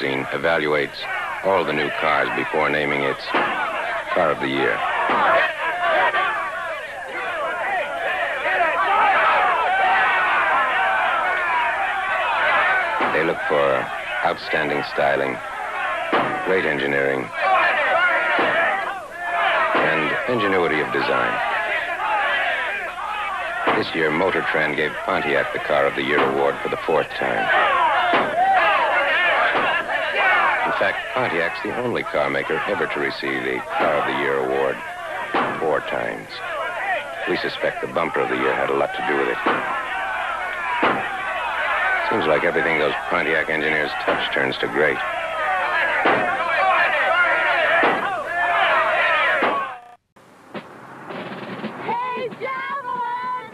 magazine evaluates all the new cars before naming its Car of the Year. They look for outstanding styling, great engineering, and ingenuity of design. This year, Motor Trend gave Pontiac the Car of the Year award for the 4th time. In fact, Pontiac's the only car maker ever to receive the Car of the Year award 4 times. We suspect the Bumper of the Year had a lot to do with it. Seems like everything those Pontiac engineers touch turns to great. Hey, Javelin!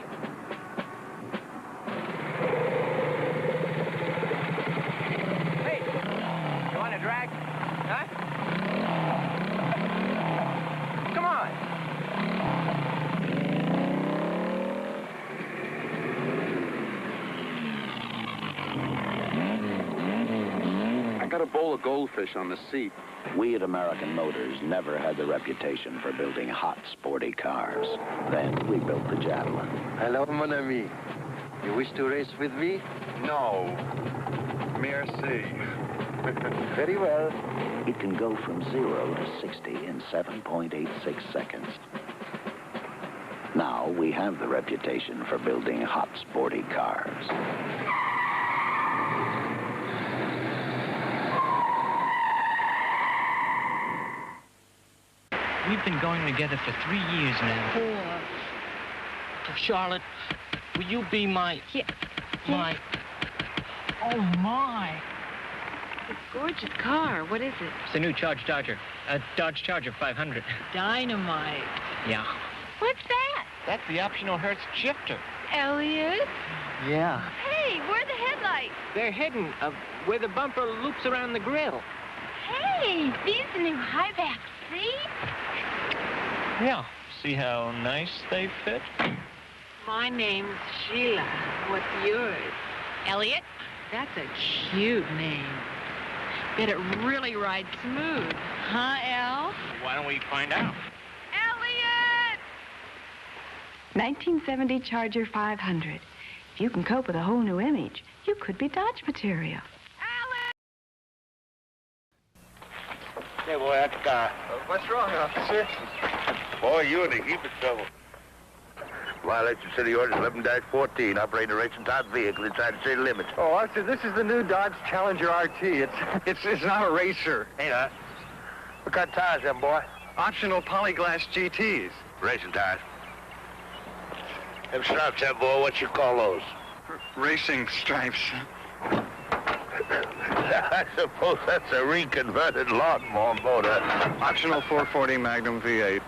Hey, you want a drag? Huh? Come on. I got a bowl of goldfish on the seat. We at American Motors never had the reputation for building hot, sporty cars. Then we built the Javelin. Hello, mon ami. You wish to race with me? No. Merci. Very well. It can go from 0 to 60 in 7.86 seconds. Now we have the reputation for building hot, sporty cars. We've been going together for 3 years now. 4. Charlotte, will you be my... Yeah. My... Oh, my. It's a gorgeous car. What is it? It's the new Dodge Charger 500. Dynamite. Yeah. What's that? That's the optional Hertz shifter. Elliot? Yeah. Hey, where are the headlights? They're hidden where the bumper loops around the grill. Hey, these are new high-back seats. Yeah. See how nice they fit? My name's Sheila. What's yours? Elliot? That's a cute name. Bet it really rides smooth. Huh, El? Why don't we find out? Elliot! 1970 Charger 500. If you can cope with a whole new image, you could be Dodge material. Hey, boy, that's the car. What's wrong, officer? Boy, you're in a heap of trouble. Violation City Orders 11-14, operating a racing type vehicle inside the city limits. Oh, officer, this is the new Dodge Challenger RT. It's not a racer. Ain't I? What kind of tires, them, boy? Optional polyglass GTs. Racing tires. Them stripes, them, boy, what you call those? Racing stripes. I suppose that's a reconverted lawnmower motor. Optional 440 Magnum V8.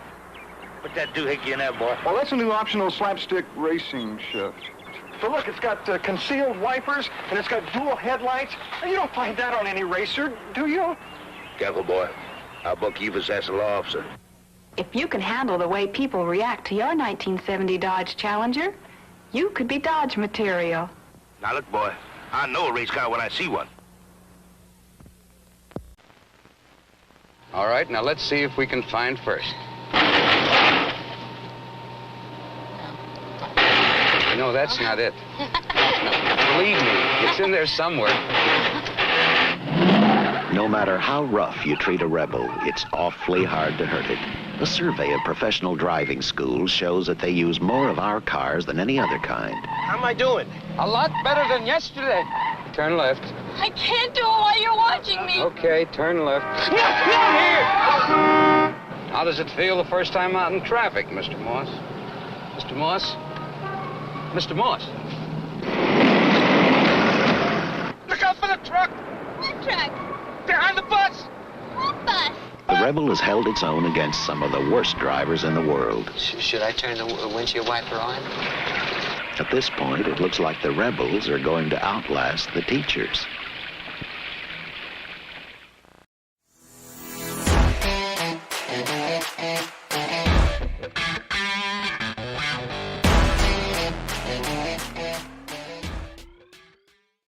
Put that doohickey in there, boy. Well, that's a new optional slapstick racing shift. So look, it's got concealed wipers, and it's got dual headlights. You don't find that on any racer, do you? Careful, boy. I'll book you as a law officer. If you can handle the way people react to your 1970 Dodge Challenger, you could be Dodge material. Now, look, boy. I know a race car when I see one. All right, now let's see if we can find first. No, that's not it. No, believe me, it's in there somewhere. No matter how rough you treat a rebel, it's awfully hard to hurt it. A survey of professional driving schools shows that they use more of our cars than any other kind. How am I doing? A lot better than yesterday. Turn left. I can't do it while you're watching me. Okay, turn left. How does it feel the first time out in traffic, Mr. Moss? Mr. Moss? Mr. Moss? Look out for the truck! What truck? Behind the bus! What bus? The Rebel has held its own against some of the worst drivers in the world. Should I turn the windshield wiper on? At this point, it looks like the Rebels are going to outlast the teachers.